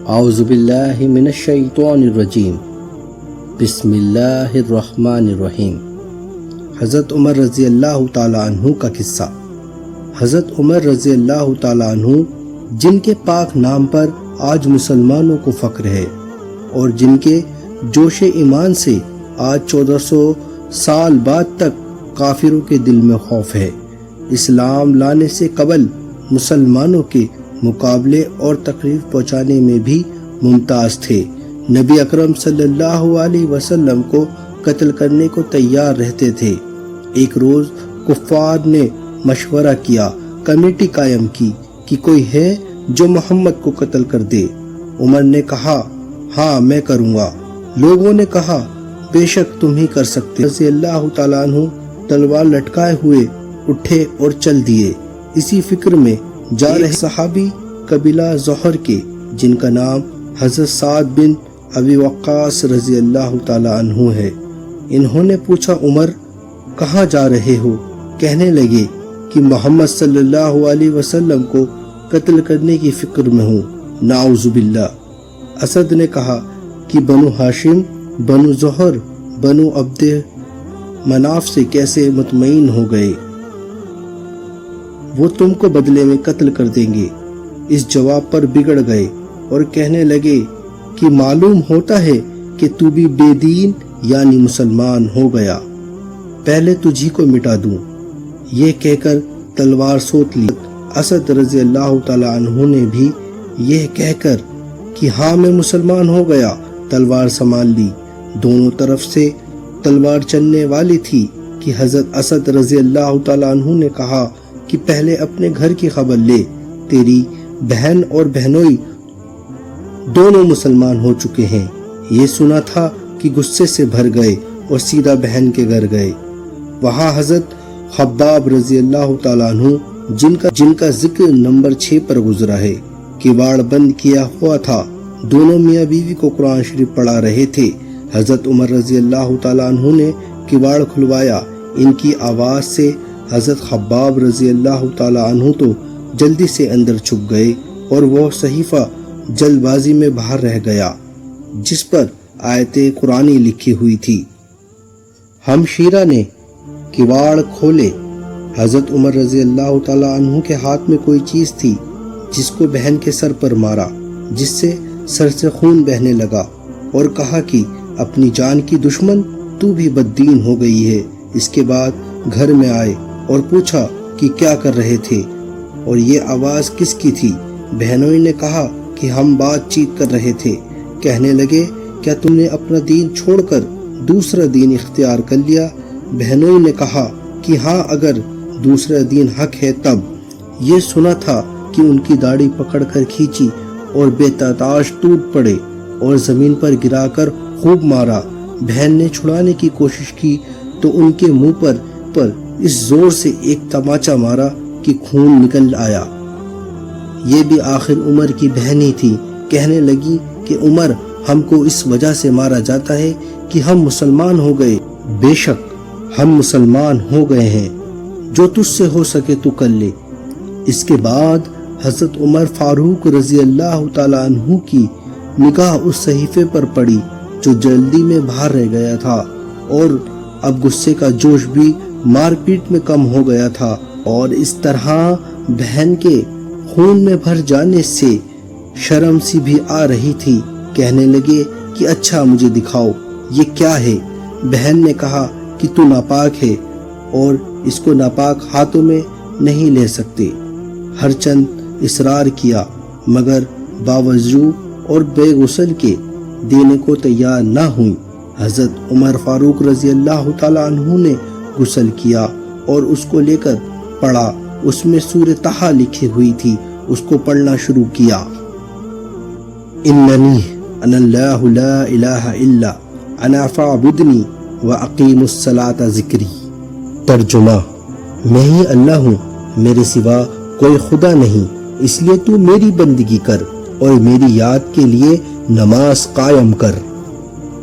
اعوذ باللہ من الشیطان الرجیم بسم اللہ الرحمن الرحیم۔ حضرت عمر رضی اللہ تعالیٰ عنہ کا قصہ۔ حضرت عمر رضی اللہ تعالیٰ عنہ جن کے پاک نام پر آج مسلمانوں کو فخر ہے اور جن کے جوش ایمان سے آج 1400 سال بعد تک کافروں کے دل میں خوف ہے، اسلام لانے سے قبل مسلمانوں کے مقابلے اور تکلیف پہنچانے میں بھی ممتاز تھے۔ نبی اکرم صلی اللہ علیہ وسلم کو قتل کرنے کو تیار رہتے تھے۔ ایک روز کفار نے مشورہ کیا، کمیٹی قائم کی کہ کوئی ہے جو محمد کو قتل کر دے۔ عمر نے کہا ہاں میں کروں گا۔ لوگوں نے کہا بے شک تم ہی کر سکتے۔ رضی اللہ تعالیٰ عنہ تلوار لٹکائے ہوئے اٹھے اور چل دیے۔ اسی فکر میں جا رہے صحابی قبیلہ زہر کے جن کا نام حضرت سعد بن ابی وقاص رضی اللہ تعالیٰ عنہ ہے، انہوں نے پوچھا عمر کہاں جا رہے ہو؟ کہنے لگے کہ محمد صلی اللہ علیہ وسلم کو قتل کرنے کی فکر میں ہوں۔ نعوذ باللہ۔ اسد نے کہا کہ بنو ہاشم، بنو زہر، بنو عبد مناف سے کیسے مطمئن ہو گئے؟ وہ تم کو بدلے میں قتل کر دیں گے۔ اس جواب پر بگڑ گئے اور کہنے لگے کہ معلوم ہوتا ہے کہ تو بھی بے دین یعنی مسلمان ہو گیا، پہلے تجھی کو مٹا دوں۔ یہ کہہ کر تلوار سوت لی۔ اسد رضی اللہ تعالی عنہ نے بھی یہ کہہ کر کہ ہاں میں مسلمان ہو گیا، تلوار سنبھال لی۔ دونوں طرف سے تلوار چلنے والی تھی کہ حضرت اسد رضی اللہ تعالی عنہ نے کہا کہ پہلے اپنے گھر کی خبر لے، تیری بہن اور بہنوئی دونوں مسلمان ہو چکے ہیں۔ یہ سنا تھا کہ غصے سے بھر گئے اور سیدھا بہن کے گھر گئے۔ وہاں حضرت خباب رضی اللہ تعالیٰ عنہ جن کا ذکر نمبر 6 پر گزرا ہے، کباڑ بند کیا ہوا تھا۔ دونوں میاں بیوی کو قرآن شریف پڑھا رہے تھے۔ حضرت عمر رضی اللہ تعالیٰ عنہ نے کباڑ کھلوایا۔ ان کی آواز سے حضرت خباب رضی اللہ تعالیٰ عنہ تو جلدی سے اندر چھپ گئے اور وہ صحیفہ جلد بازی میں باہر رہ گیا جس پر آیت قرآنی لکھی ہوئی تھی۔ ہمشیرہ نے کباڑ کھولے۔ حضرت عمر رضی اللہ تعالیٰ عنہ کے ہاتھ میں کوئی چیز تھی جس کو بہن کے سر پر مارا، جس سے سر سے خون بہنے لگا اور کہا کہ اپنی جان کی دشمن تو بھی بددین ہو گئی ہے۔ اس کے بعد گھر میں آئے اور پوچھا کہ کیا کر رہے تھے اور یہ آواز کس کی تھی؟ بہنوئی نے کہا کہ ہم بات چیت کر رہے تھے۔ کہنے لگے کیا تم نے اپنا دین چھوڑ کر دوسرا دین اختیار کر لیا؟ بہنوئی نے کہا کہ ہاں اگر دوسرا دین حق ہے تب۔ یہ سنا تھا کہ ان کی داڑھی پکڑ کر کھینچی اور بے تحتاج ٹوٹ پڑے اور زمین پر گرا کر خوب مارا۔ بہن نے چھڑانے کی کوشش کی تو ان کے منہ پر اس زور سے ایک تماچا مارا کہ خون نکل آیا۔ یہ بھی آخر عمر کی بہن ہی تھی۔ کہنے لگی کہ عمر ہم کو اس وجہ سے مارا جاتا ہے کہ ہم مسلمان ہو گئے۔ بے شک ہم مسلمان ہو گئے ہیں، جو تجھ سے ہو سکے تو کر لے۔ اس کے بعد حضرت عمر فاروق رضی اللہ تعالی عنہ کی نگاہ اس صحیفے پر پڑی جو جلدی میں باہر رہ گیا تھا، اور اب غصے کا جوش بھی مار پیٹ میں کم ہو گیا تھا، اور اس طرح بہن کے خون میں بھر جانے سے شرم سی بھی آ رہی تھی۔ کہنے لگے کہ اچھا مجھے دکھاؤ یہ کیا ہے؟ بہن نے کہا کہ تو ناپاک ہے اور اس کو ناپاک ہاتھوں میں نہیں لے سکتے۔ ہر چند اصرار کیا مگر باوجود اور بے غسل کے دینے کو تیار نہ ہوئی۔ حضرت عمر فاروق رضی اللہ تعالیٰ عنہ نے غسل کیا اور اس کو لے کر پڑھا۔ اس میں سورہ طٰہٰ لکھی ہوئی تھی، اس کو پڑھنا شروع کیا۔ اننی انا اللہ لا الہ الا انا فاعبدنی واقیم الصلاۃ ذکری۔ ترجمہ: میں ہی اللہ ہوں، میرے سوا کوئی خدا نہیں، اس لیے تو میری بندگی کر اور میری یاد کے لیے نماز قائم کر۔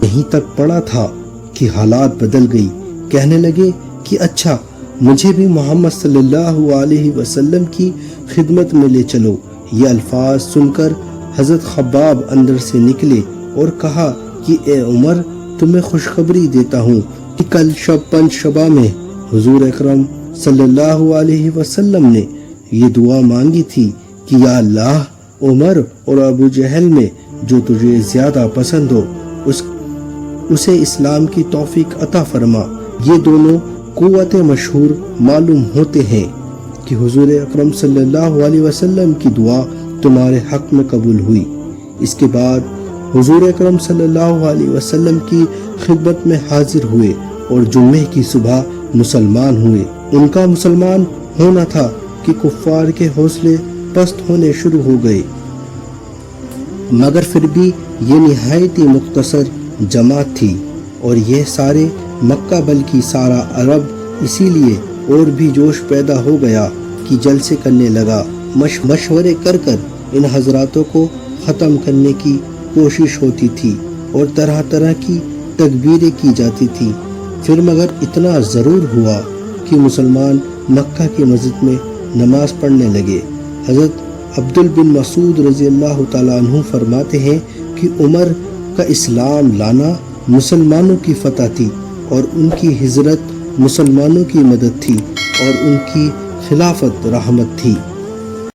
یہیں تک پڑھا تھا کہ حالات بدل گئی۔ کہنے لگے کہ اچھا مجھے بھی محمد صلی اللہ علیہ وسلم کی خدمت میں لے چلو۔ یہ الفاظ سن کر حضرت خباب اندر سے نکلے اور کہا کہ اے عمر، تمہیں خوشخبری دیتا ہوں کہ کل شب پنج شبہ میں حضور اکرم صلی اللہ علیہ وسلم نے یہ دعا مانگی تھی کہ یا اللہ، عمر اور ابو جہل میں جو تجھے زیادہ پسند ہو اسے اسلام کی توفیق عطا فرما۔ یہ دونوں قوت مشہور معلوم ہوتے ہیں کہ حضور اکرم صلی اللہ علیہ وسلم کی دعا تمہارے حق میں قبول ہوئی۔ اس کے بعد حضور اکرم صلی اللہ علیہ وسلم کی خدمت میں حاضر ہوئے اور جمعے کی صبح مسلمان ہوئے۔ ان کا مسلمان ہونا تھا کہ کفار کے حوصلے پست ہونے شروع ہو گئے، مگر پھر بھی یہ نہایت ہی مختصر جماعت تھی اور یہ سارے مکہ بلکہ سارا عرب اسی لیے اور بھی جوش پیدا ہو گیا کہ جلسے کرنے لگا، مشورے کر ان حضراتوں کو ختم کرنے کی کوشش ہوتی تھی اور طرح طرح کی تکبیریں کی جاتی تھی۔ پھر مگر اتنا ضرور ہوا کہ مسلمان مکہ کی مسجد میں نماز پڑھنے لگے۔ حضرت عبد بن مسعود رضی اللہ تعالیٰ عنہ فرماتے ہیں کہ عمر کا اسلام لانا مسلمانوں کی فتح تھی اور ان کی ہجرت مسلمانوں کی مدد تھی اور ان کی خلافت رحمت تھی۔